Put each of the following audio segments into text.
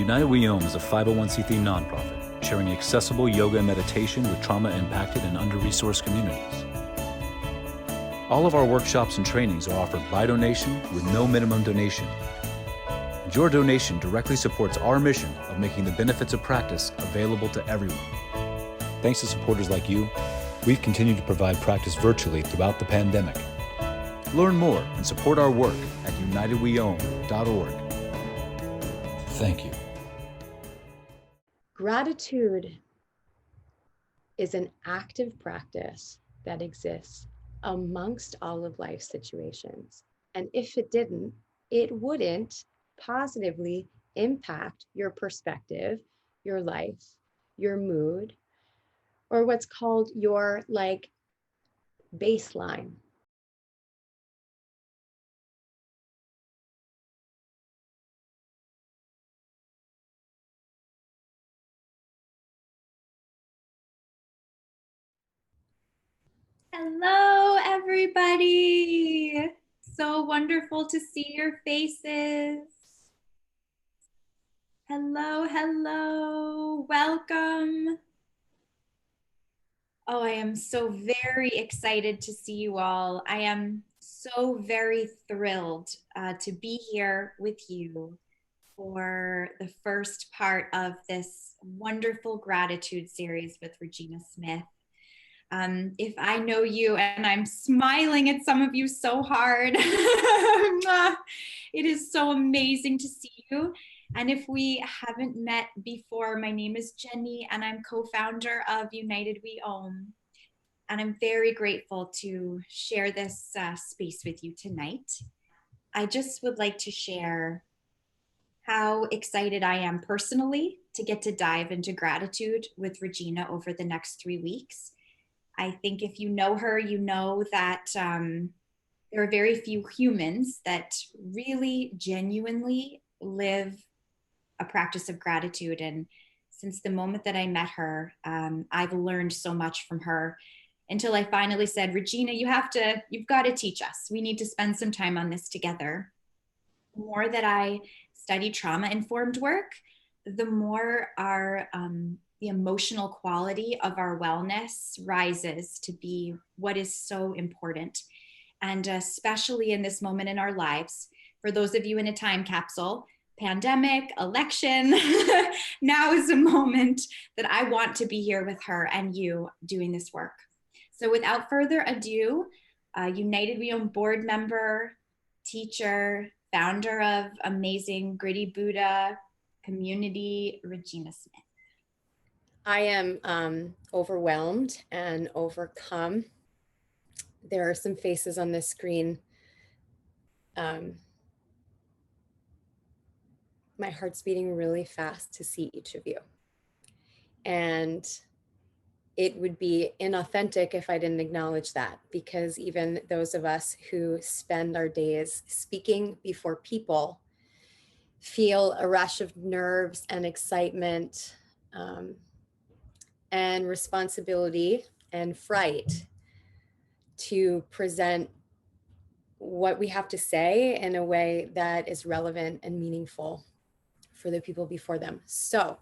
United We Om is a 501c3 nonprofit sharing accessible yoga and meditation with trauma-impacted and under-resourced communities. All of our workshops and trainings are offered by donation with no minimum donation. And your donation directly supports our mission of making the benefits of practice available to everyone. Thanks to supporters like you, we've continued to provide practice virtually throughout the pandemic. Learn more and support our work at unitedweom.org. Thank you. Gratitude is an active practice that exists amongst all of life's situations. And if it didn't, it wouldn't positively impact your perspective, your life, your mood, or what's called your baseline. Hello, everybody. So wonderful to see your faces. Hello, hello. Welcome. Oh, I am so very excited to see you all. I am so very thrilled to be here with you for the first part of this wonderful gratitude series with Regina Smith. If I know you, and I'm smiling at some of you so hard, it is so amazing to see you. And if we haven't met before, my name is Jenny, and I'm co-founder of United We Om. And I'm very grateful to share this space with you tonight. I just would like to share how excited I am personally to get to dive into gratitude with Regina over the next 3 weeks. I think if you know her, you know that there are very few humans that really genuinely live a practice of gratitude. And since the moment that I met her, I've learned so much from her until I finally said, Regina, you've got to teach us. We need to spend some time on this together. The more that I study trauma-informed work, the more the emotional quality of our wellness rises to be what is so important. And especially in this moment in our lives, for those of you in a time capsule, pandemic, election, now is a moment that I want to be here with her and you doing this work. So without further ado, United We Om board member, teacher, founder of amazing Gritty Buddha community, Regina Smith. I am overwhelmed and overcome. There are some faces on this screen. My heart's beating really fast to see each of you. And it would be inauthentic if I didn't acknowledge that, because even those of us who spend our days speaking before people feel a rush of nerves and excitement, and responsibility and fright to present what we have to say in a way that is relevant and meaningful for the people before them. So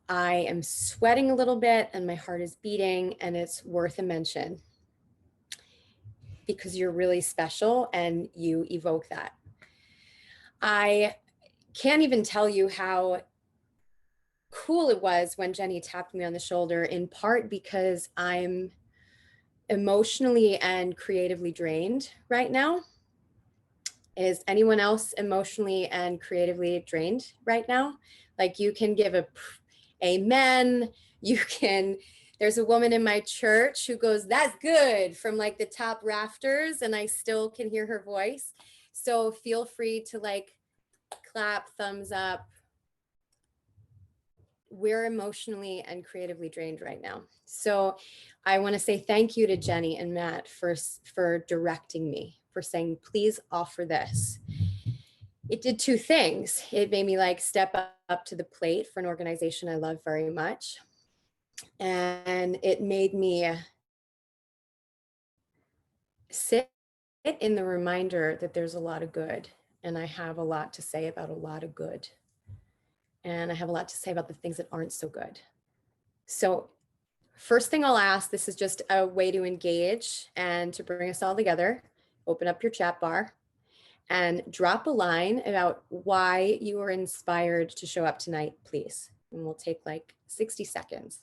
I am sweating a little bit and my heart is beating, and it's worth a mention because you're really special and you evoke that. I can't even tell you how cool it was when Jenny tapped me on the shoulder, in part because I'm emotionally and creatively drained right now. Is anyone else emotionally and creatively drained right now? Like, you can give a amen. There's a woman in my church who goes, that's good, from like the top rafters, and I still can hear her voice. So feel free to clap, thumbs up. We're emotionally and creatively drained right now. So I want to say thank you to Jenny and Matt for directing me, for saying, please offer this. It did two things. It made me step up to the plate for an organization I love very much. And it made me sit in the reminder that there's a lot of good, and I have a lot to say about a lot of good. and I have a lot to say about the things that aren't so good. So first thing I'll ask, this is just a way to engage and to bring us all together. Open up your chat bar and drop a line about why you were inspired to show up tonight, please. And we'll take like 60 seconds.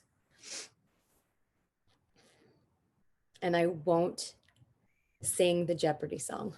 And I won't sing the Jeopardy song.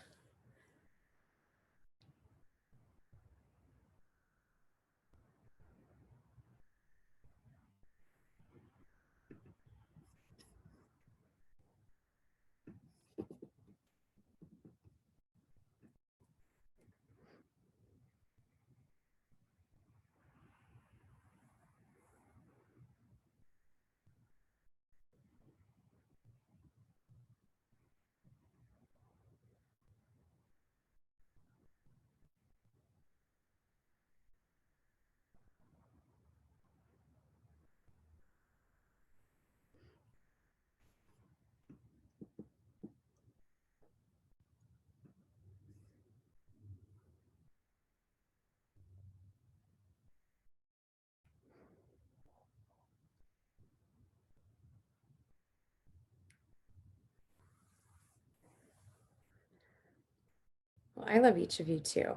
Well, I love each of you too.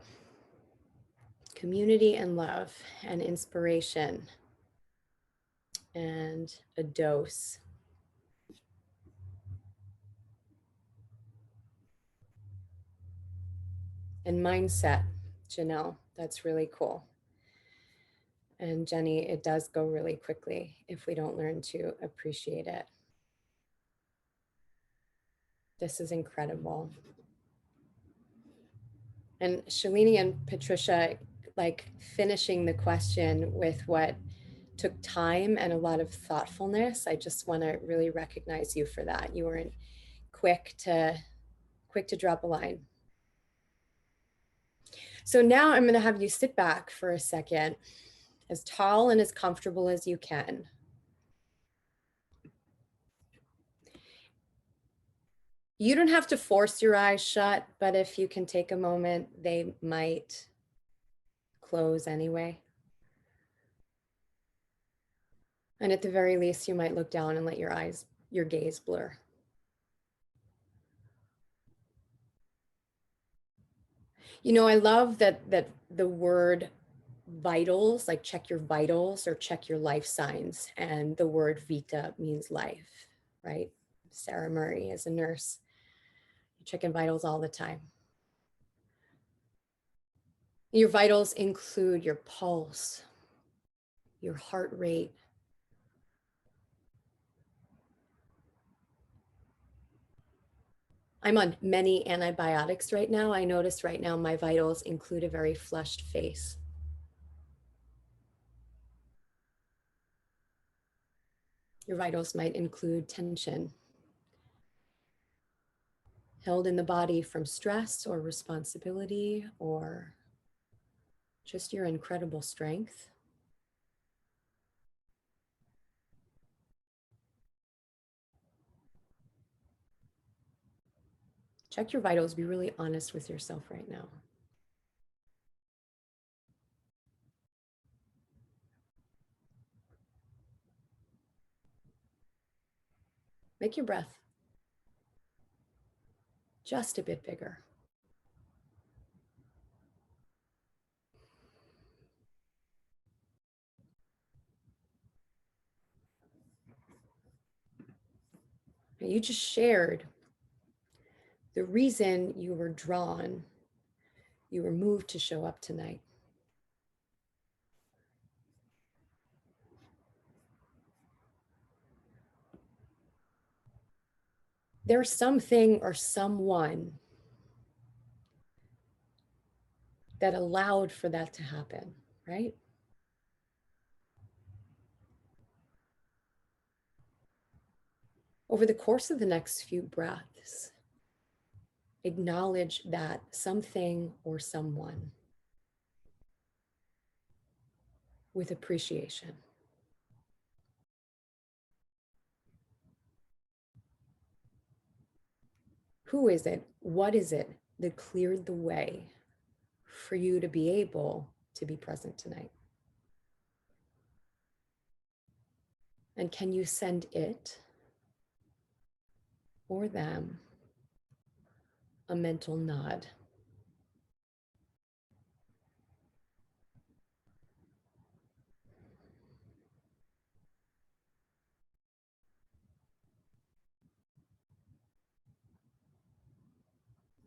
Community and love and inspiration and a dose. And mindset, Janelle, that's really cool. And Jenny, it does go really quickly if we don't learn to appreciate it. This is incredible. And Shalini and Patricia, like finishing the question with what took time and a lot of thoughtfulness. I just want to really recognize you for that. You weren't quick to drop a line. So now I'm going to have you sit back for a second, as tall and as comfortable as you can. You don't have to force your eyes shut, but if you can take a moment, they might close anyway. And at the very least, you might look down and let your gaze blur. You know, I love that the word vitals, like check your vitals or check your life signs. And the word vita means life, right? Sarah Murray is a nurse. You're checking vitals all the time. Your vitals include your pulse, your heart rate, I'm on many antibiotics right now. I notice right now my vitals include a very flushed face. Your vitals might include tension held in the body from stress or responsibility or just your incredible strength. Check your vitals. Be really honest with yourself right now. Make your breath just a bit bigger. You just shared the reason you were drawn, you were moved to show up tonight. There's something or someone that allowed for that to happen, right? Over the course of the next few breaths, acknowledge that something or someone with appreciation. Who is it? What is it that cleared the way for you to be able to be present tonight? And can you send it or them a mental nod?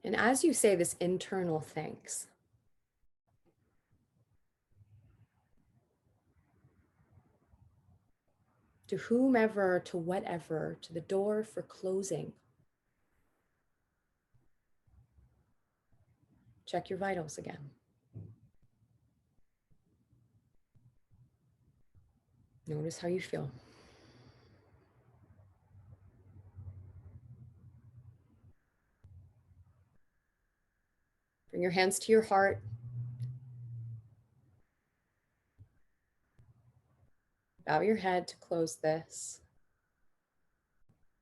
And as you say this internal thanks, to whomever, to whatever, to the door for closing, check your vitals again. Notice how you feel. Bring your hands to your heart. Bow your head to close this.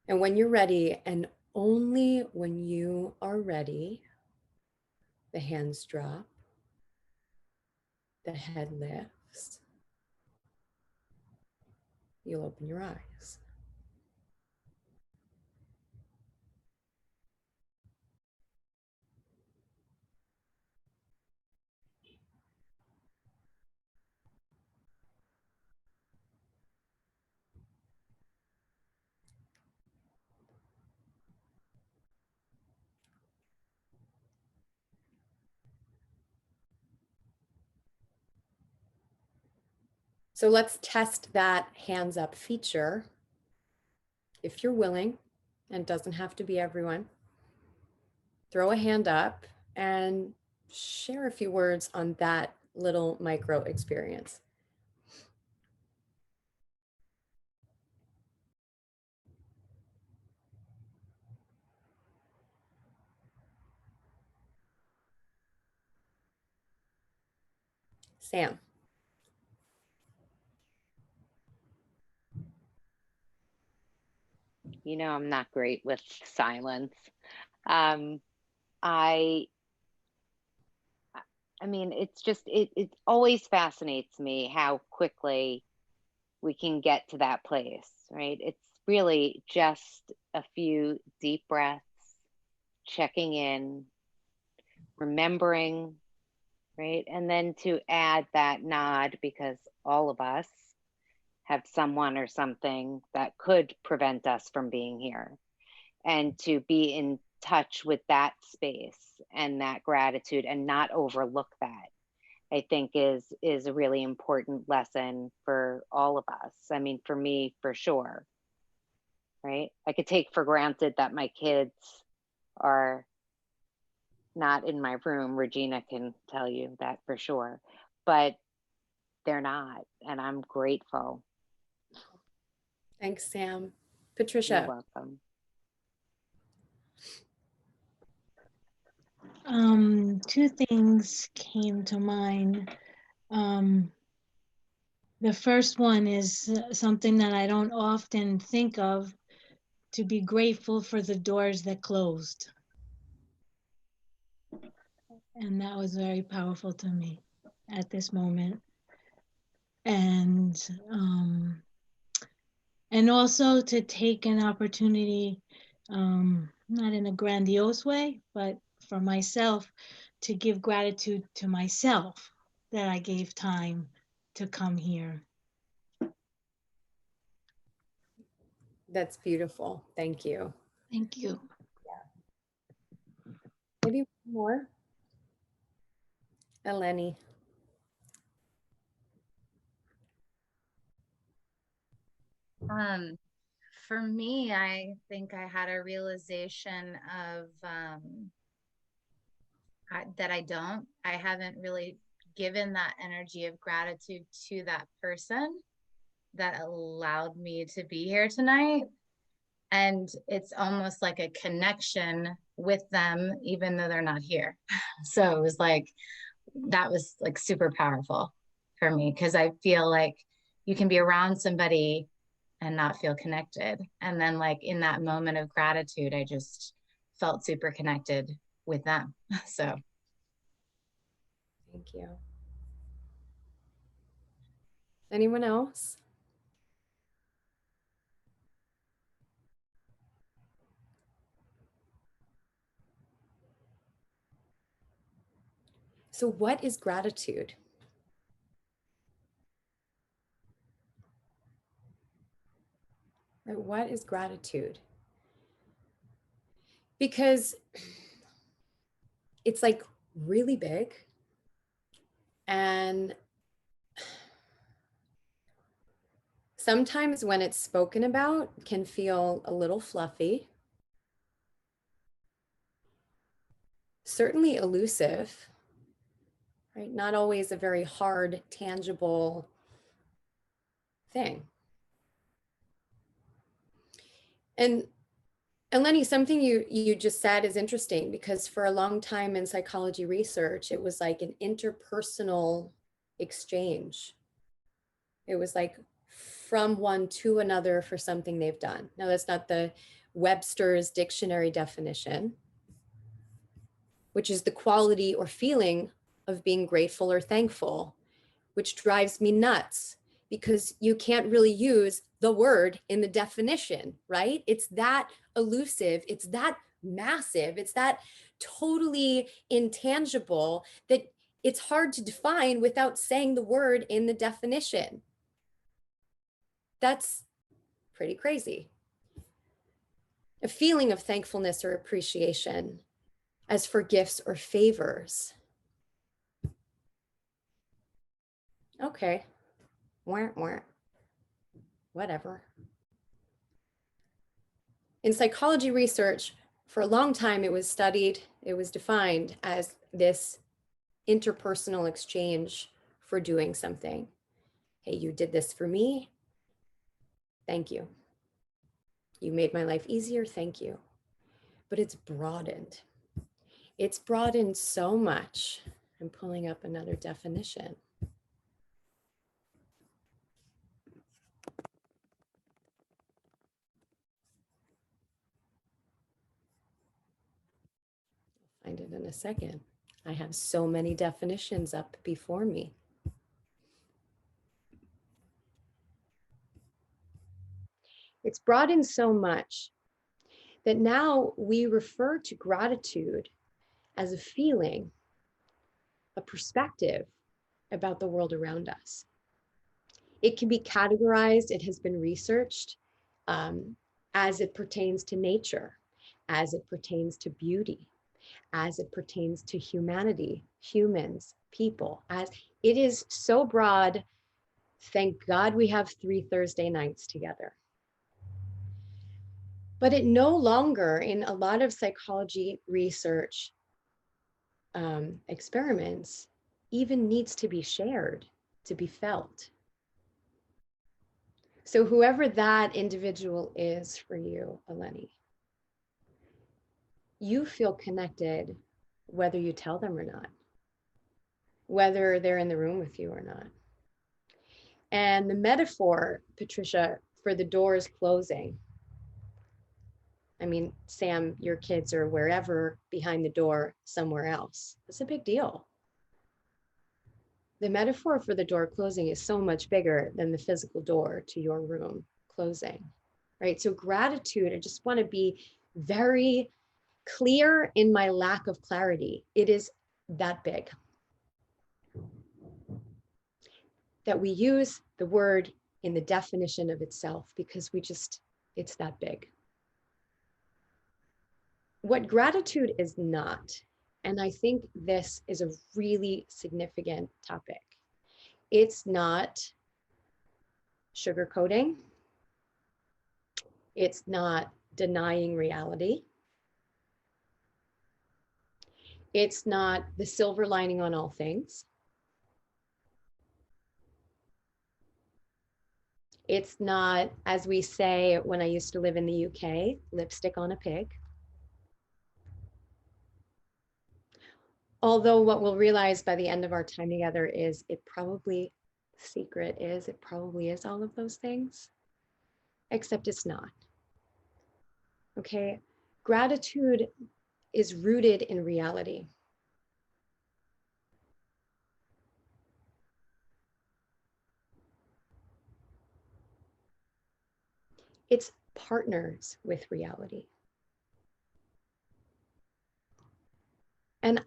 And when you're ready, and only when you are ready, the hands drop, the head lifts, you'll open your eyes. So let's test that hands up feature. If you're willing, and it doesn't have to be everyone, throw a hand up and share a few words on that little micro experience. Sam. You know, I'm not great with silence. I mean, it's just, it always fascinates me how quickly we can get to that place, right? It's really just a few deep breaths, checking in, remembering, right? And then to add that nod, because all of us have someone or something that could prevent us from being here, and to be in touch with that space and that gratitude and not overlook that, I think is a really important lesson for all of us. I mean, for me, for sure, right? I could take for granted that my kids are not in my room. Regina can tell you that for sure, but they're not, and I'm grateful. Thanks, Sam. You're Patricia. welcome. Two things came to mind. The first one is something that I don't often think of, to be grateful for the doors that closed. And that was very powerful to me at this moment. And also to take an opportunity, not in a grandiose way, but for myself, to give gratitude to myself that I gave time to come here. That's beautiful. Thank you. Thank you. Maybe one more. Eleni. For me, I think I had a realization of that I haven't really given that energy of gratitude to that person that allowed me to be here tonight. And it's almost like a connection with them, even though they're not here. So it was like, that was like super powerful for me, because I feel like you can be around somebody and not feel connected. And then like in that moment of gratitude, I just felt super connected with them. So Thank you. Anyone else? So what is gratitude? Right? What is gratitude? Because it's like really big, and sometimes when it's spoken about can feel a little fluffy, certainly elusive, right? Not always a very hard, tangible thing. And Lenny, something you just said is interesting, because for a long time in psychology research, it was like an interpersonal exchange. It was like from one to another for something they've done. Now, that's not the Webster's dictionary definition, which is the quality or feeling of being grateful or thankful, which drives me nuts because you can't really use the word in the definition, right? It's that elusive, it's that massive, it's that totally intangible that it's hard to define without saying the word in the definition. That's pretty crazy. A feeling of thankfulness or appreciation as for gifts or favors. Okay, whatever. In psychology research, for a long time, it was studied, it was defined as this interpersonal exchange for doing something. Hey, you did this for me. Thank you. You made my life easier. Thank you. But it's broadened. It's broadened so much. I'm pulling up another definition. I'll find it in a second. I have so many definitions up before me. It's broadened so much that now we refer to gratitude as a feeling, a perspective about the world around us. It can be categorized, it has been researched as it pertains to nature, as it pertains to beauty, as it pertains to humanity, humans, people. As it is so broad, thank God we have 3 Thursday nights together. But it no longer, in a lot of psychology research experiments, even needs to be shared, to be felt. So whoever that individual is for you, Eleni, you feel connected whether you tell them or not, whether they're in the room with you or not. And the metaphor, Patricia, for the doors closing, I mean, Sam, your kids are wherever behind the door somewhere else. It's a big deal. The metaphor for the door closing is so much bigger than the physical door to your room closing, right? So gratitude, I just want to be very clear in my lack of clarity. It is that big. That we use the word in the definition of itself because it's that big. What gratitude is not, and I think this is a really significant topic, it's not sugarcoating. It's not denying reality. It's not the silver lining on all things. It's not, as we say when I used to live in the UK, lipstick on a pig. Although what we'll realize by the end of our time together is it probably is all of those things, except it's not. Okay, gratitude is rooted in reality. It's partners with reality. And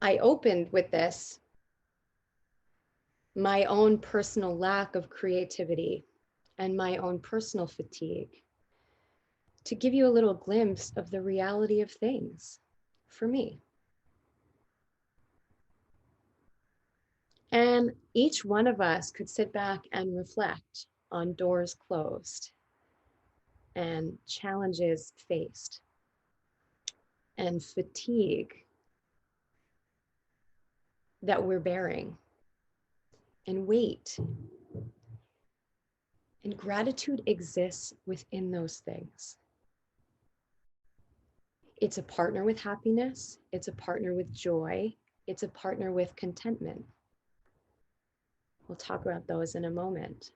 I opened with this, my own personal lack of creativity and my own personal fatigue, to give you a little glimpse of the reality of things for me. And each one of us could sit back and reflect on doors closed and challenges faced and fatigue that we're bearing and weight. And gratitude exists within those things. It's a partner with happiness. It's a partner with joy. It's a partner with contentment. We'll talk about those in a moment.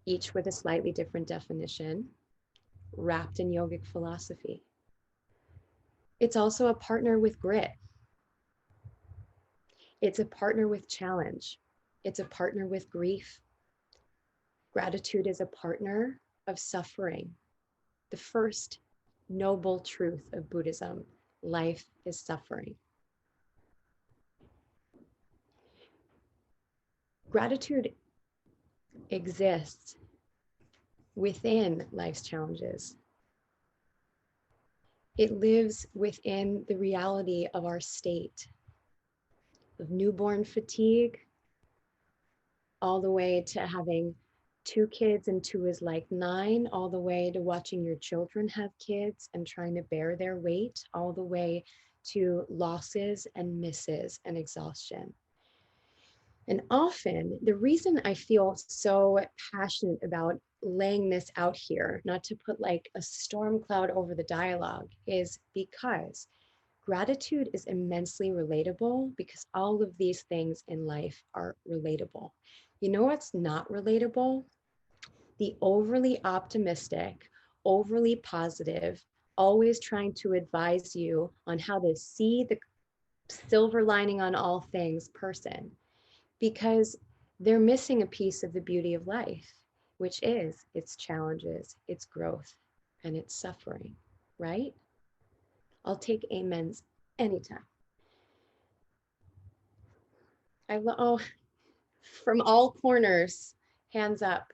Each with a slightly different definition, wrapped in yogic philosophy. It's also a partner with grit. It's a partner with challenge. It's a partner with grief. Gratitude is a partner of suffering. The first noble truth of Buddhism, life is suffering. Gratitude exists within life's challenges. It lives within the reality of our state of newborn fatigue, all the way to having 2 kids and 2 is like 9, all the way to watching your children have kids and trying to bear their weight, all the way to losses and misses and exhaustion. And often the reason I feel so passionate about laying this out here, not to put like a storm cloud over the dialogue, is because gratitude is immensely relatable, because all of these things in life are relatable. You know what's not relatable? The overly optimistic, overly positive, always trying to advise you on how to see the silver lining on all things person, because they're missing a piece of the beauty of life, which is its challenges, its growth, and its suffering, right? I'll take amens anytime. Oh, from all corners, hands up.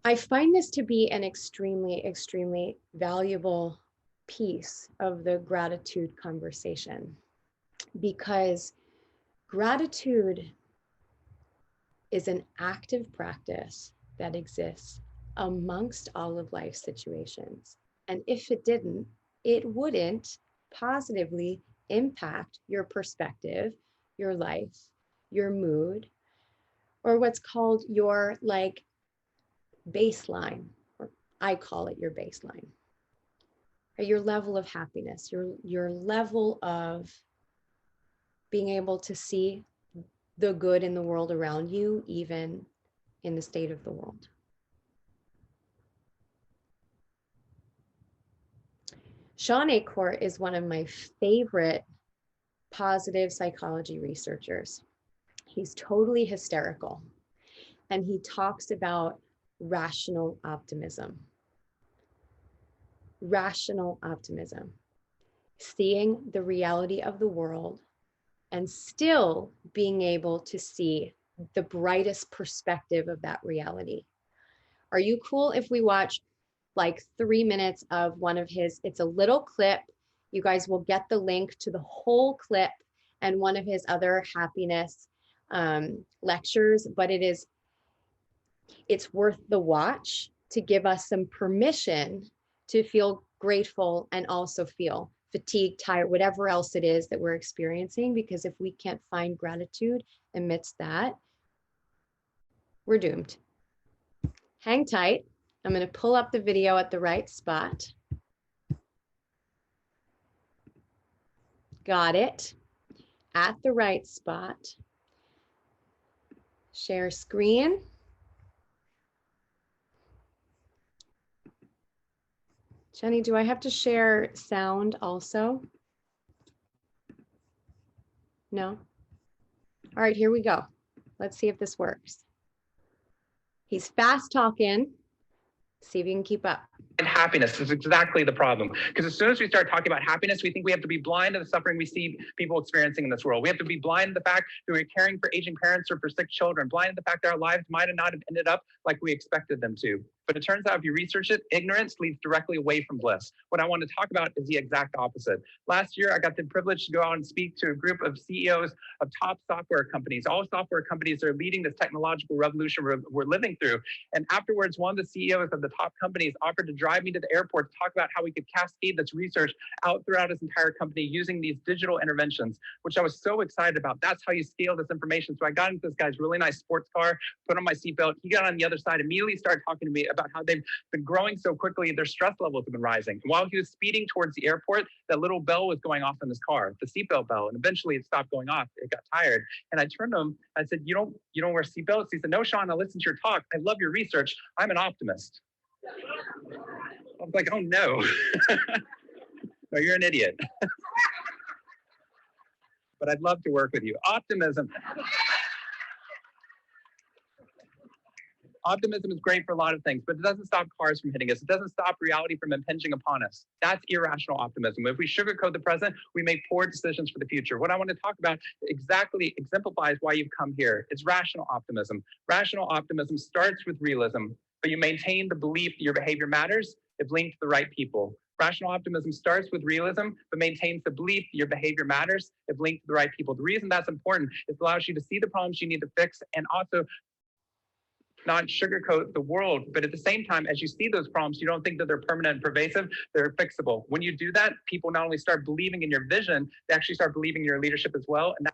I find this to be an extremely, extremely valuable piece of the gratitude conversation, because gratitude is an active practice that exists amongst all of life's situations. And if it didn't, it wouldn't positively impact your perspective, your life, your mood, or what's called your like baseline, or I call it your baseline, or your level of happiness, your level of being able to see the good in the world around you, even in the state of the world. Sean Acor is one of my favorite positive psychology researchers. He's totally hysterical, and he talks about rational optimism. Rational optimism, seeing the reality of the world and still being able to see the brightest perspective of that reality. Are you cool if we watch like 3 minutes of one of his, it's a little clip. You guys will get the link to the whole clip and one of his other happiness lectures, but it's worth the watch to give us some permission to feel grateful and also feel fatigued, tired, whatever else it is that we're experiencing, because if we can't find gratitude amidst that, we're doomed. Hang tight. I'm going to pull up the video at the right spot. Got it. At the right spot. Share screen. Jenny, do I have to share sound also? No? All right, here we go. Let's see if this works. He's fast talking. See if you can keep up. And happiness is exactly the problem. Because as soon as we start talking about happiness, we think we have to be blind to the suffering we see people experiencing in this world. We have to be blind to the fact that we're caring for aging parents or for sick children, blind to the fact that our lives might have not have ended up like we expected them to. But it turns out if you research it, ignorance leads directly away from bliss. What I want to talk about is the exact opposite. Last year, I got the privilege to go out and speak to a group of CEOs of top software companies. All software companies are leading this technological revolution we're living through. And afterwards, one of the CEOs of the top companies offered to drive me to the airport to talk about how we could cascade this research out throughout his entire company using these digital interventions, which I was so excited about. That's how you scale this information. So I got into this guy's really nice sports car, put on my seatbelt. He got on the other side, immediately started talking to me about how they've been growing so quickly, their stress levels have been rising. And while he was speeding towards the airport, that little bell was going off in his car, the seatbelt bell, and eventually it stopped going off. It got tired. And I turned to him, I said, you don't wear seatbelts? He said, no, Sean, I listened to your talk. I love your research. I'm an optimist. I was like, oh no. No, you're an idiot. But I'd love to work with you. Optimism. Optimism is great for a lot of things, but it doesn't stop cars from hitting us. It doesn't stop reality from impinging upon us. That's irrational optimism. If we sugarcoat the present, we make poor decisions for the future. What I want to talk about exactly exemplifies why you've come here. It's rational optimism. Rational optimism starts with realism, but you maintain the belief that your behavior matters if linked to the right people. Rational optimism starts with realism, but maintains the belief that your behavior matters if linked to the right people. The reason that's important is it allows you to see the problems you need to fix and also not sugarcoat the world, but at the same time, as you see those problems, you don't think that they're permanent and pervasive, they're fixable. When you do that, people not only start believing in your vision, they actually start believing in your leadership as well. And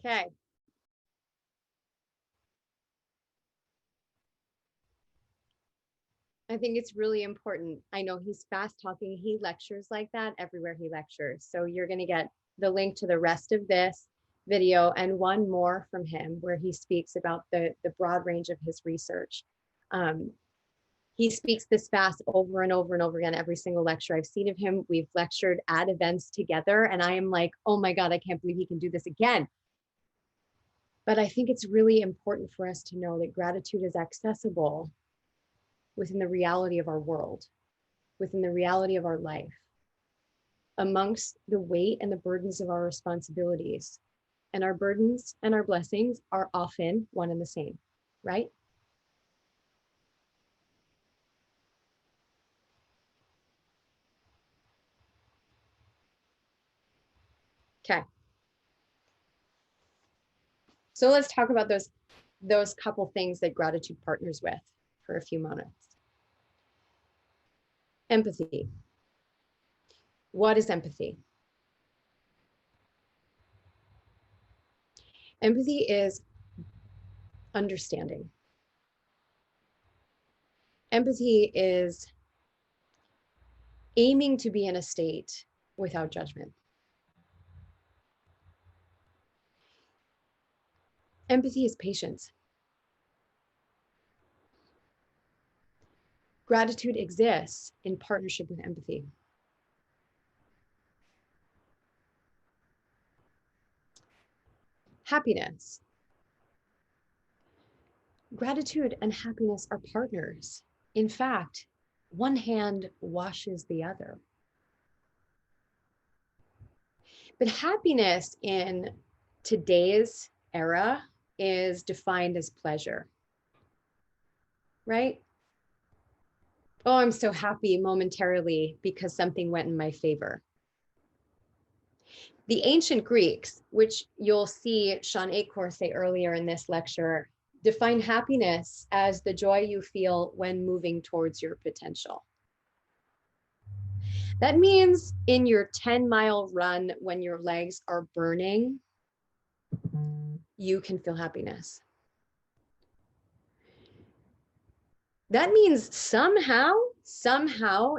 Okay. I think it's really important. I know he's fast talking. He lectures like that everywhere he lectures. So you're going to get the link to the rest of this video and one more from him where he speaks about the broad range of his research. He speaks this fast over and over and over again, every single lecture I've seen of him. We've lectured at events together and I am like, oh my God, I can't believe he can do this again. But I think it's really important for us to know that gratitude is accessible within the reality of our world, within the reality of our life, amongst the weight and the burdens of our responsibilities. And our burdens and our blessings are often one and the same, right? Okay. So let's talk about those couple things that gratitude partners with for a few moments. Empathy. What is empathy? Empathy is understanding. Empathy is aiming to be in a state without judgment. Empathy is patience. Gratitude exists in partnership with empathy. Happiness. Gratitude and happiness are partners. In fact, one hand washes the other. But happiness in today's era is defined as pleasure, right? Oh, I'm so happy momentarily because something went in my favor. The ancient Greeks, which you'll see Sean Acor say earlier in this lecture, define happiness as the joy you feel when moving towards your potential. That means in your 10-mile run, when your legs are burning, you can feel happiness. That means somehow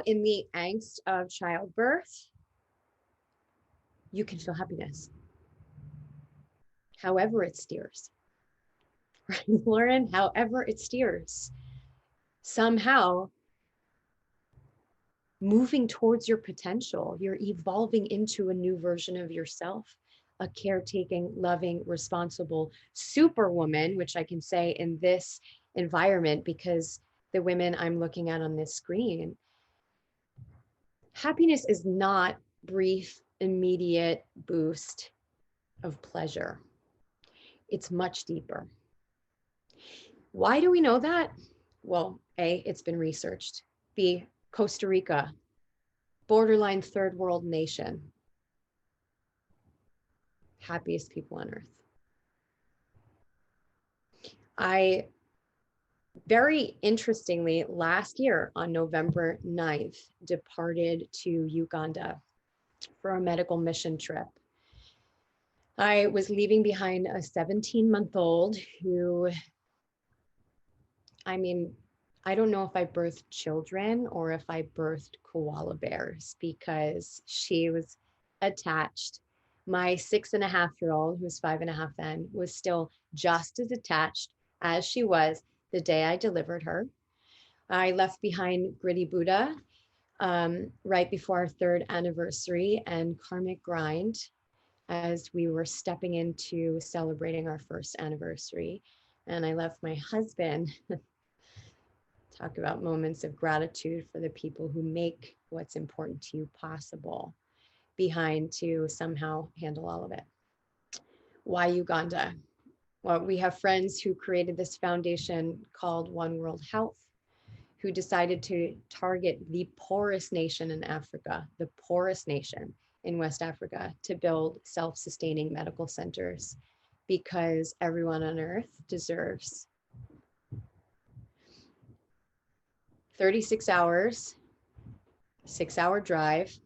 in the angst of childbirth, you can feel happiness. However it steers. Right, Lauren? However it steers. Somehow, moving towards your potential, you're evolving into a new version of yourself. a caretaking, loving, responsible superwoman, which I can say in this environment because the women I'm looking at on this screen, happiness is not brief, immediate boost of pleasure. It's much deeper. Why do we know that? Well, A, it's been researched. B, Costa Rica, borderline third world nation, happiest people on earth. I, very interestingly, last year on November 9th, departed to Uganda for a medical mission trip. I was leaving behind a 17-month-old who, I mean, I don't know if I birthed children or if I birthed koala bears because she was attached. My 6.5-year-old, who was 5.5 then, was still just as attached as she was the day I delivered her. I left behind Gritty Buddha right before our 3rd anniversary and Karmic Grind as we were stepping into celebrating our 1st anniversary. And I left my husband, talk about moments of gratitude for the people who make what's important to you possible, behind to somehow handle all of it. Why Uganda? Well, we have friends who created this foundation called One World Health, who decided to target the poorest nation in Africa, the poorest nation in West Africa, to build self-sustaining medical centers because everyone on earth deserves 36 hours, 6-hour drive,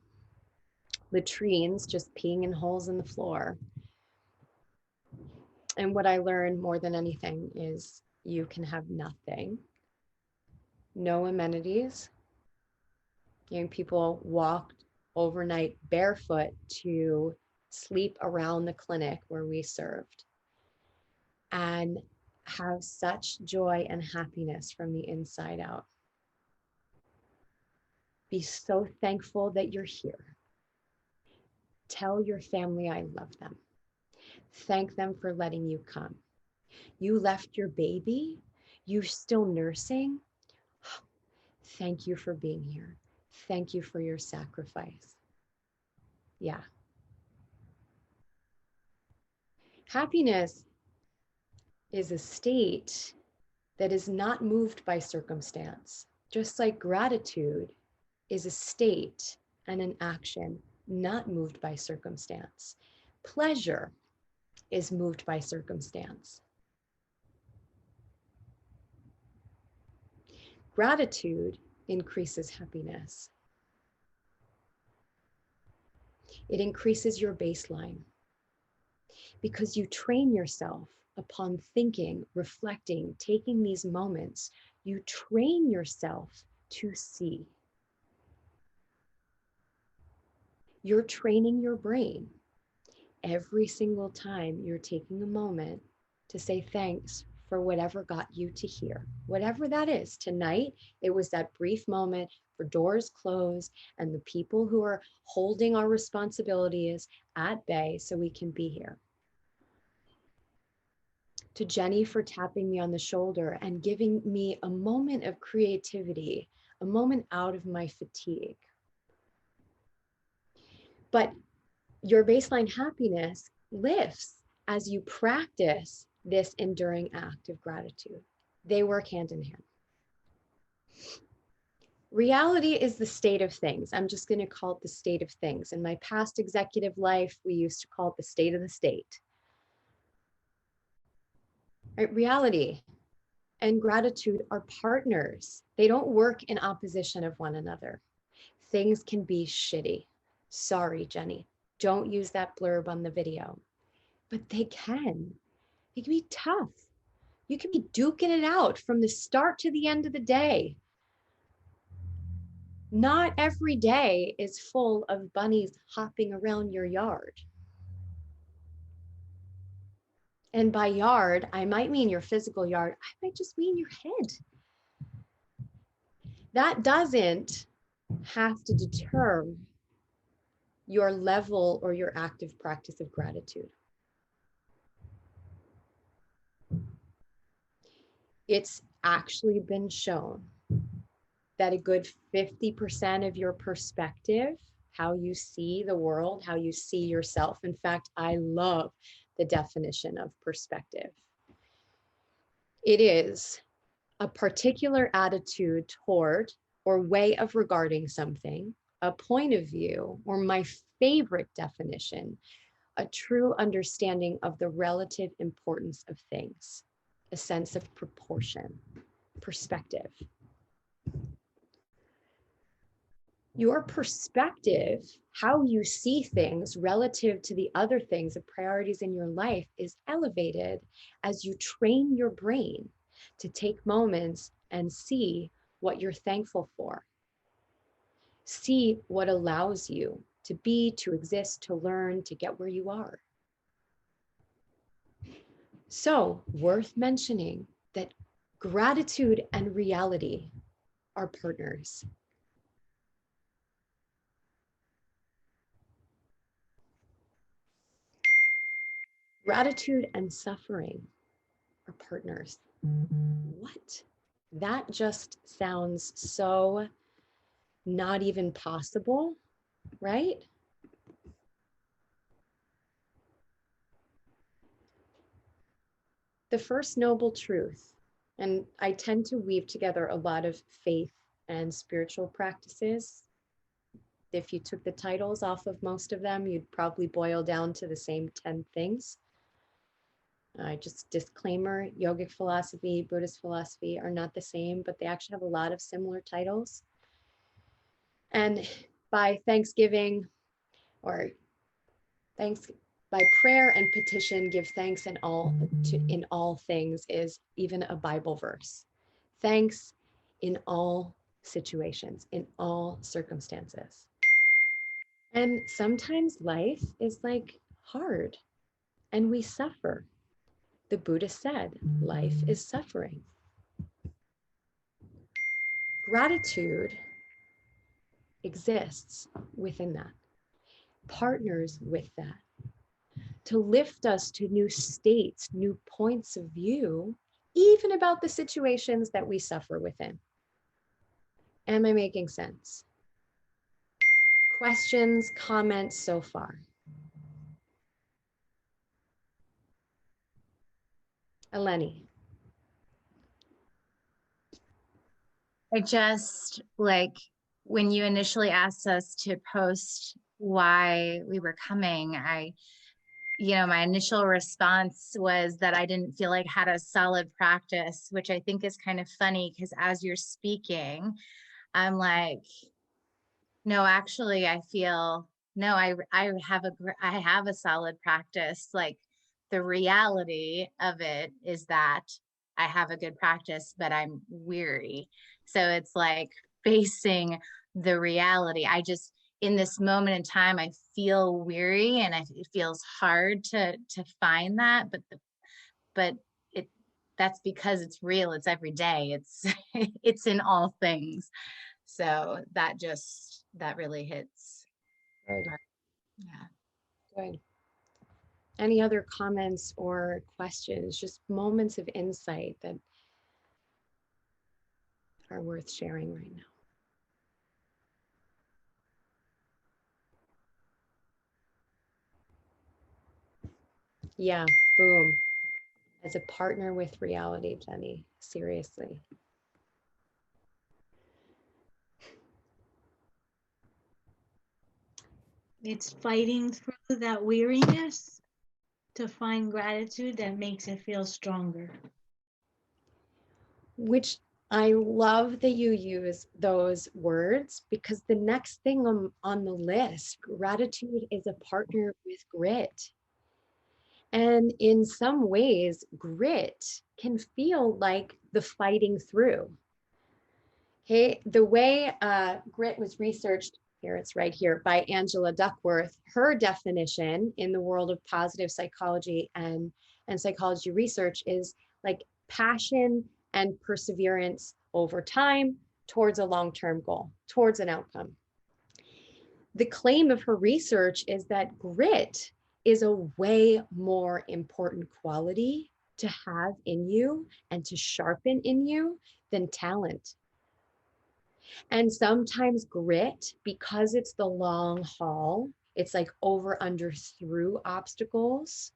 latrines just peeing in holes in the floor. And what I learned more than anything is you can have nothing, no amenities. Young people walked overnight barefoot to sleep around the clinic where we served and have such joy and happiness from the inside out. Be so thankful that you're here. Tell your family I love them. Thank them for letting you come. You left your baby, you're still nursing. Thank you for being here. Thank you for your sacrifice. Yeah. Happiness is a state that is not moved by circumstance, just like gratitude is a state and an action not moved by circumstance. Pleasure is moved by circumstance. Gratitude increases happiness. It increases your baseline because you train yourself upon thinking, reflecting, taking these moments. You train yourself to see. You're training your brain every single time you're taking a moment to say thanks for whatever got you to here, whatever that is. Tonight, it was that brief moment for doors closed and the people who are holding our responsibilities at bay so we can be here. To Jenny for tapping me on the shoulder and giving me a moment of creativity, a moment out of my fatigue. But your baseline happiness lifts as you practice this enduring act of gratitude. They work hand in hand. Reality is the state of things. I'm just going to call it the state of things. In my past executive life, we used to call it the state of the state. Right? Reality and gratitude are partners. They don't work in opposition of one another. Things can be shitty. Sorry, Jenny. Don't use that blurb on the video. But they can. They can be tough. You can be duking it out from the start to the end of the day. Not every day is full of bunnies hopping around your yard. And by yard, I might mean your physical yard. I might just mean your head. That doesn't have to deter your level or your active practice of gratitude. It's actually been shown that a good 50% of your perspective, how you see the world, how you see yourself. In fact, I love the definition of perspective. It is a particular attitude toward or way of regarding something, a point of view, or my favorite definition, a true understanding of the relative importance of things, a sense of proportion, perspective. Your perspective, how you see things relative to the other things, the priorities in your life, is elevated as you train your brain to take moments and see what you're thankful for. See what allows you to be, to exist, to learn, to get where you are. So, worth mentioning that gratitude and reality are partners. Gratitude and suffering are partners. What? That just sounds so not even possible, right? The first noble truth, and I tend to weave together a lot of faith and spiritual practices. If you took the titles off of most of them, you'd probably boil down to the same 10 things. Just disclaimer, yogic philosophy, Buddhist philosophy are not the same, but they actually have a lot of similar titles. And by Thanksgiving, or by prayer and petition, give thanks in all things is even a Bible verse. Thanks in all situations, in all circumstances. And sometimes life is like hard and we suffer. The Buddha said, life is suffering. Gratitude exists within that, partners with that, to lift us to new states, new points of view, even about the situations that we suffer within. Am I making sense? Questions, comments so far? Eleni. I just like when you initially asked us to post why we were coming, my initial response was that I didn't feel like I had a solid practice, which I think is kind of funny because as you're speaking, I'm like, no, actually, I feel no, I have a solid practice. Like the reality of it is that I have a good practice, but I'm weary. So it's like facing the reality. In this moment in time, I feel weary and it feels hard to find that, but that's because it's real. It's every day. It's it's in all things. So that really hits. Good. Yeah. Good. Any other comments or questions? Just moments of insight that are worth sharing right now. Yeah, boom. As a partner with reality, Jenny, seriously. It's fighting through that weariness to find gratitude that makes it feel stronger. Which I love that you use those words, because the next thing on the list, gratitude is a partner with grit. And in some ways, grit can feel like the fighting through. Okay, the way grit was researched, here it's right here, by Angela Duckworth, her definition in the world of positive psychology and psychology research is like passion and perseverance over time towards a long-term goal, towards an outcome. the claim of her research is that grit is a way more important quality to have in you and to sharpen in you than talent. And sometimes grit, because it's the long haul, it's like over, under, through obstacles,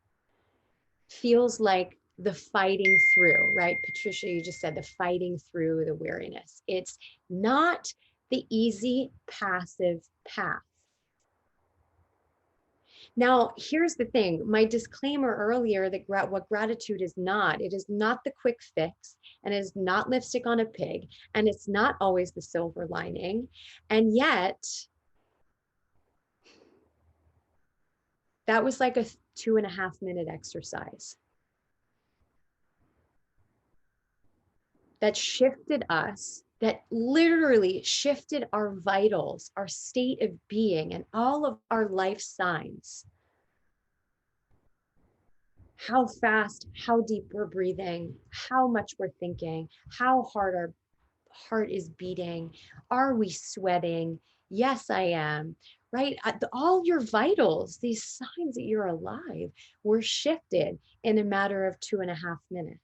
feels like the fighting through, right? Patricia, you just said the fighting through the weariness. It's not the easy, passive path. Now, here's the thing, my disclaimer earlier that what gratitude is not, it is not the quick fix, and it is not lipstick on a pig, and it's not always the silver lining. And yet, that was like a 2.5-minute exercise that shifted us, that literally shifted our vitals, our state of being, and all of our life signs. How fast, how deep we're breathing, how much we're thinking, how hard our heart is beating. Are we sweating? Yes, I am. Right? All your vitals, these signs that you're alive, were shifted in a matter of 2.5 minutes.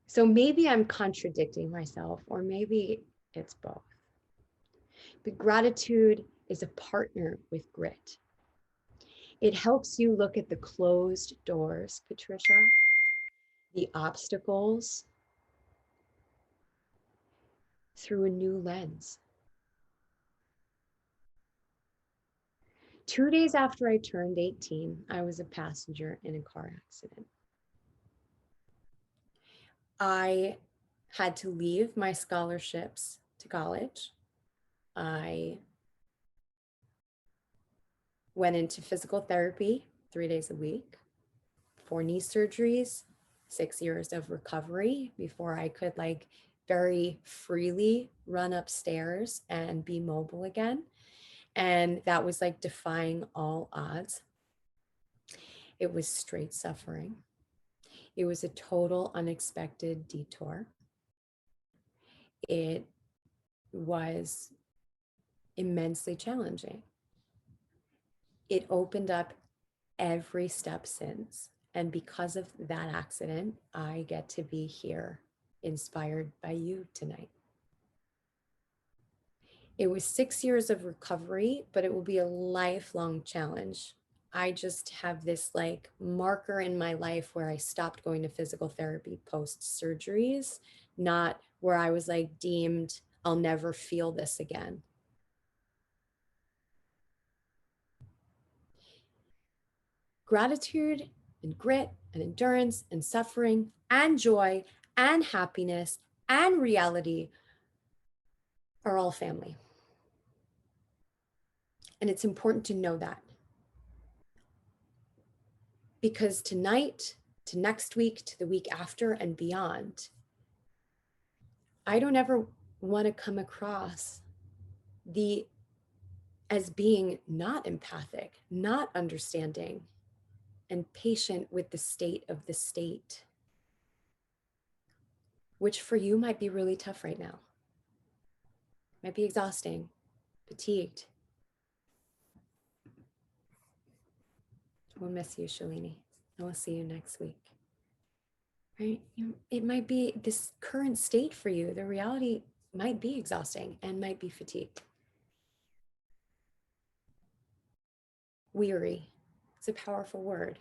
So maybe I'm contradicting myself, or maybe it's both. But gratitude is a partner with grit. It helps you look at the closed doors, Patricia, the obstacles, through a new lens. 2 days after I turned 18, I was a passenger in a car accident. I had to leave my scholarships to college. I went into physical therapy 3 days a week, 4 knee surgeries, 6 years of recovery before I could very freely run upstairs and be mobile again. And that was like defying all odds. It was straight suffering. It was a total unexpected detour. It was immensely challenging. It opened up every step since. And because of that accident, I get to be here, inspired by you tonight. It was 6 years of recovery, but it will be a lifelong challenge. I just have this marker in my life where I stopped going to physical therapy post surgeries, not where I was deemed I'll never feel this again. Gratitude and grit and endurance and suffering and joy and happiness and reality are all family. And it's important to know that. Because tonight, to next week, to the week after and beyond, I don't ever want to come across as being not empathic, not understanding, and patient with the state of the state, which for you might be really tough right now. Might be exhausting, fatigued. We'll miss you, Shalini. And we'll see you next week. Right? It might be this current state for you. The reality might be exhausting and might be fatigued. Weary. It's a powerful word.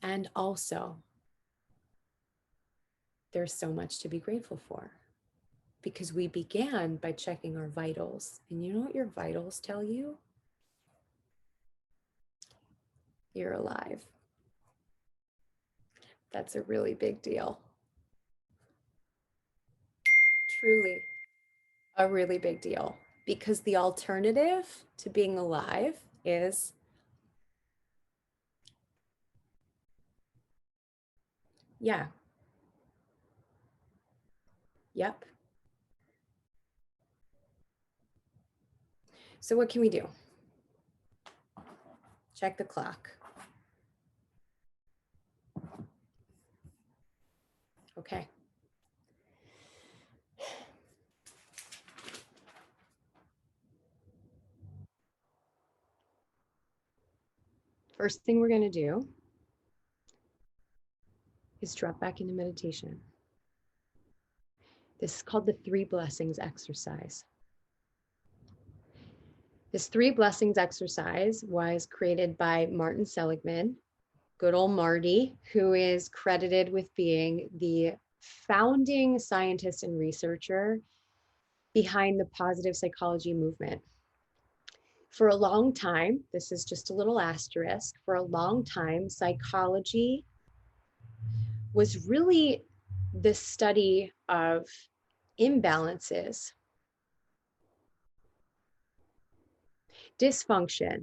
And also, there's so much to be grateful for, because we began by checking our vitals. And you know what your vitals tell you? You're alive. That's a really big deal. Truly a really big deal, because the alternative to being alive is Yep. So what can we do? Check the clock. Okay. first thing we're going to do is drop back into meditation. This is called the 3 blessings exercise. This 3 blessings exercise was created by Martin Seligman, good old Marty, who is credited with being the founding scientist and researcher behind the positive psychology movement. For a long time, this is just a little asterisk, for a long time, psychology was really the study of imbalances, dysfunction,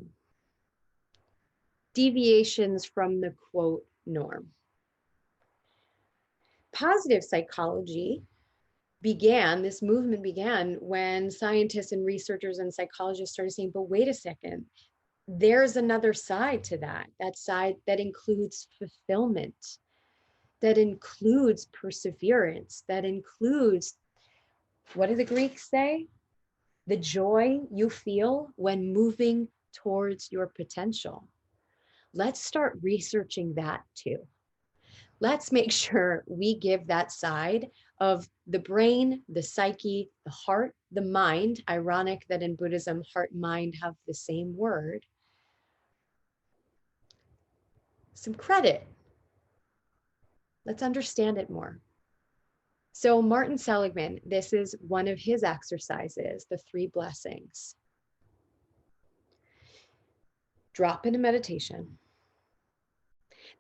deviations from the quote norm. Positive psychology this movement began when scientists and researchers and psychologists started saying, but wait a second, there's another side to that side that includes fulfillment, that includes perseverance, that includes, what do the Greeks say? The joy you feel when moving towards your potential. Let's start researching that too. Let's make sure we give that side of the brain, the psyche, the heart, the mind. Ironic that in Buddhism, heart and mind have the same word. Some credit. Let's understand it more. So Martin Seligman, this is one of his exercises, the 3 blessings. Drop into meditation.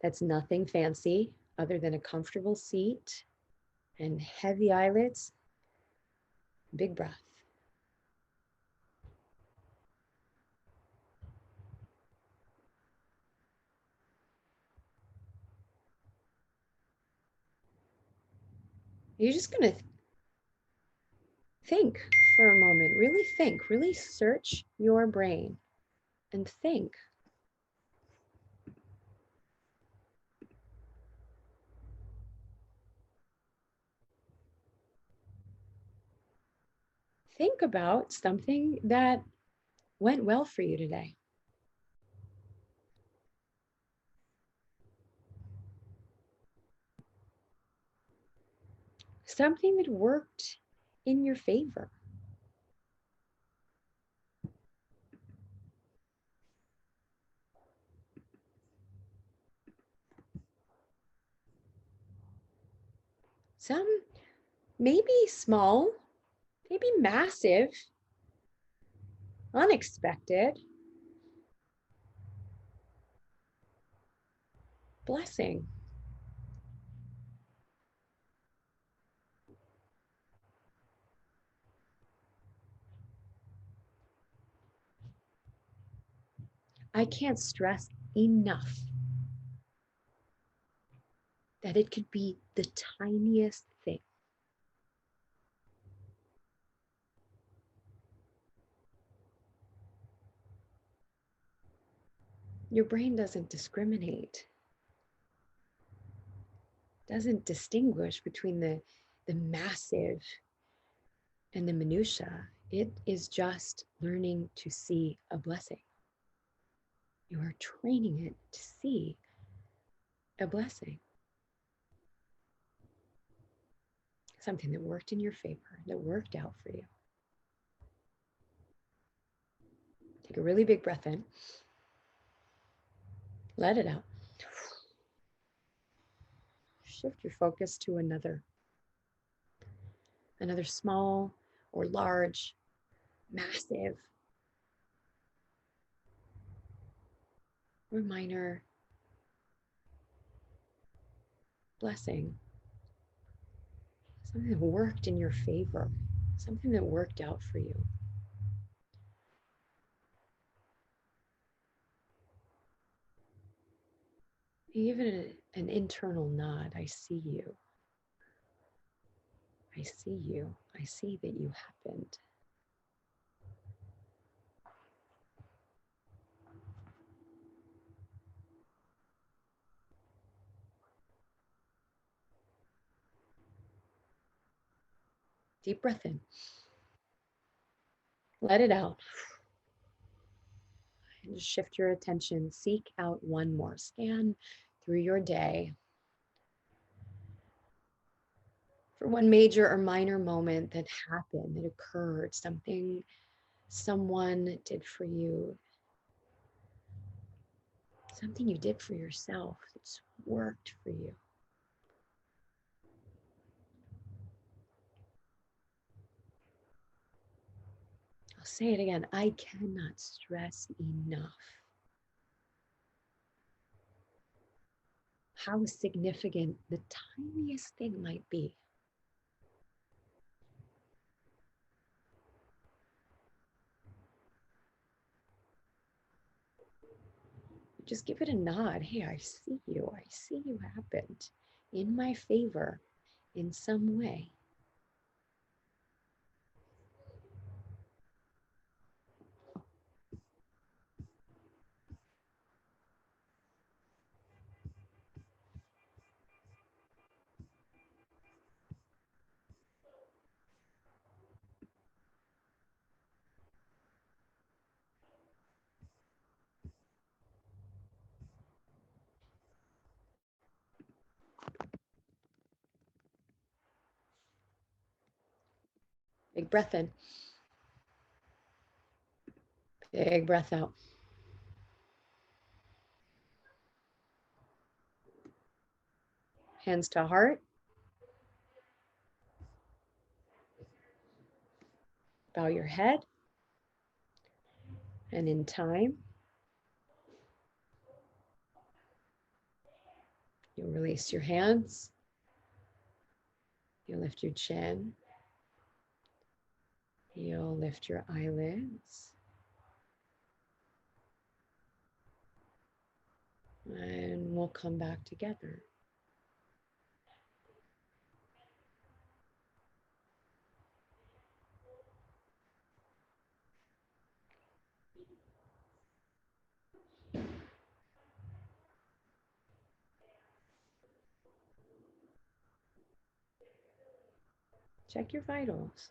That's nothing fancy other than a comfortable seat and heavy eyelids, big breath. You're just going to think for a moment, really think, really search your brain and think. Think about something that went well for you today. Something that worked in your favor. Some maybe small, maybe massive, unexpected blessing. I can't stress enough that it could be the tiniest thing. Your brain doesn't discriminate, doesn't distinguish between the massive and the minutia. It is just learning to see a blessing. You are training it to see a blessing. Something that worked in your favor, that worked out for you. Take a really big breath in. Let it out. Shift your focus to another small or large, massive, or minor blessing. Something that worked in your favor, something that worked out for you. Even an internal nod, I see you. I see you. I see that you happened. Deep breath in. Let it out. And just shift your attention, seek out one more, scan through your day for one major or minor moment that happened, that occurred, something someone did for you, something you did for yourself that's worked for you. I'll say it again. I cannot stress enough how significant the tiniest thing might be. Just give it a nod. Hey, I see you. I see you happened in my favor in some way. Big breath in. Big breath out. Hands to heart. Bow your head. And in time, you'll release your hands. You'll lift your chin. You'll lift your eyelids. And we'll come back together. Check your vitals.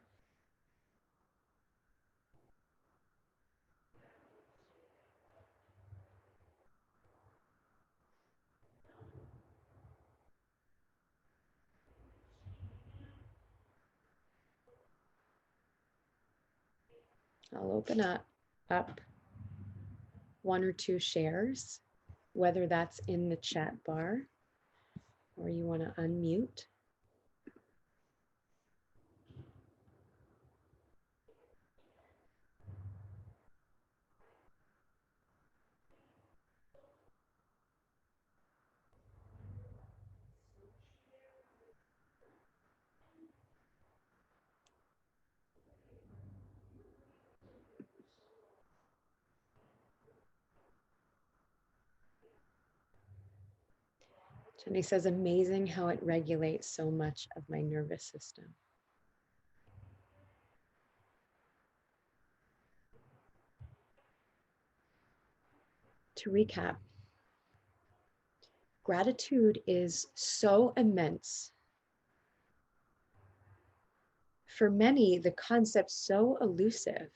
I'll open up one or two shares, whether that's in the chat bar or you want to unmute. Jenny says, amazing how it regulates so much of my nervous system. To recap, gratitude is so immense. For many, the concept's so elusive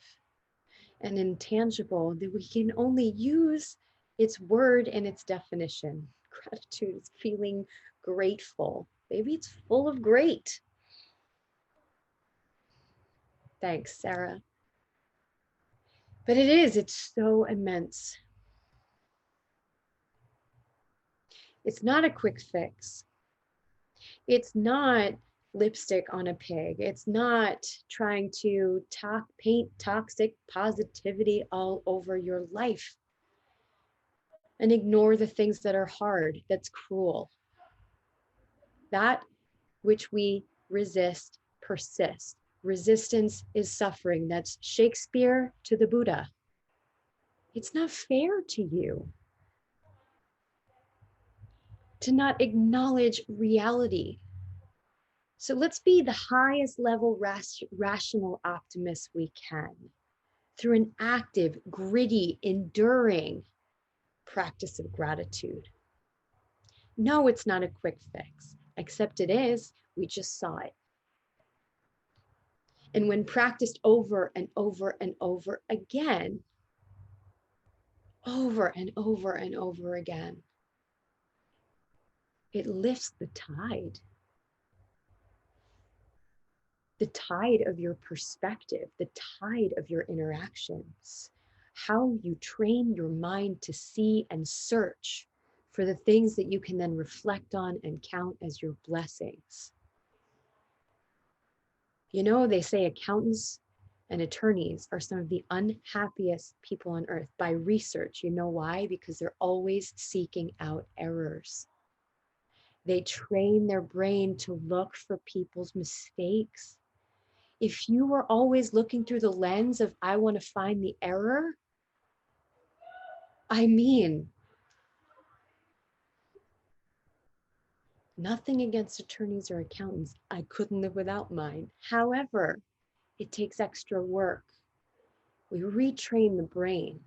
and intangible that we can only use its word and its definition. Gratitude is feeling grateful. Maybe it's full of great. Thanks, Sarah. But it's so immense. It's not a quick fix. It's not lipstick on a pig. It's not trying to paint toxic positivity all over your life and ignore the things that are hard. That's cruel. That which we resist persists. Resistance is suffering. That's Shakespeare to the Buddha. It's not fair to you to not acknowledge reality. So let's be the highest level rational optimists we can through an active, gritty, enduring practice of gratitude. No, it's not a quick fix, except it is. We just saw it. And when practiced over and over and over again, over and over and over again. It lifts the tide of your perspective, the tide of your interactions, how you train your mind to see and search for the things that you can then reflect on and count as your blessings. You know, they say accountants and attorneys are some of the unhappiest people on earth by research. You know why? Because they're always seeking out errors. They train their brain to look for people's mistakes. If you were always looking through the lens of, I want to find the error, I mean, nothing against attorneys or accountants. I couldn't live without mine. However, it takes extra work. We retrain the brain.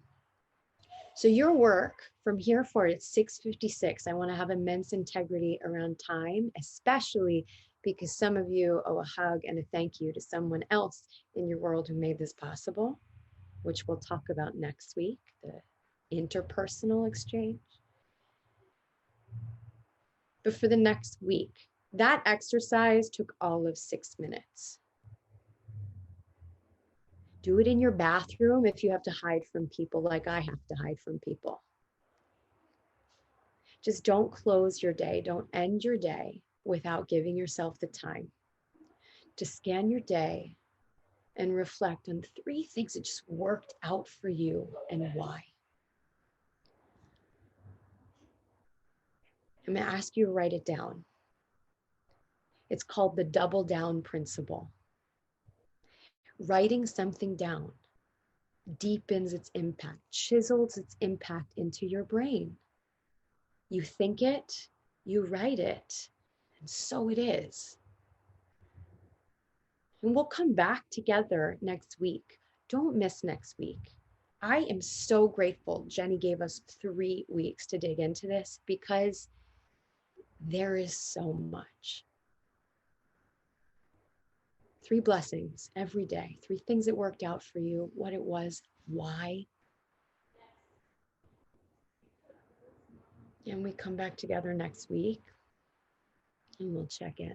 So your work from here forward, it's 6:56. I want to have immense integrity around time, especially because some of you owe a hug and a thank you to someone else in your world who made this possible, which we'll talk about next week, the interpersonal exchange. But for the next week, that exercise took all of 6 minutes. Do it in your bathroom if you have to hide from people like I have to hide from people. Just don't close your day. Don't end your day without giving yourself the time to scan your day and reflect on 3 things that just worked out for you and why. I'm going to ask you to write it down. It's called the double down principle. Writing something down deepens its impact, chisels its impact into your brain. You think it, you write it, and so it is. And we'll come back together next week. Don't miss next week. I am so grateful Jenny gave us 3 weeks to dig into this because there is so much. 3 blessings every day, 3 things that worked out for you, what it was, why. And we come back together next week and we'll check in.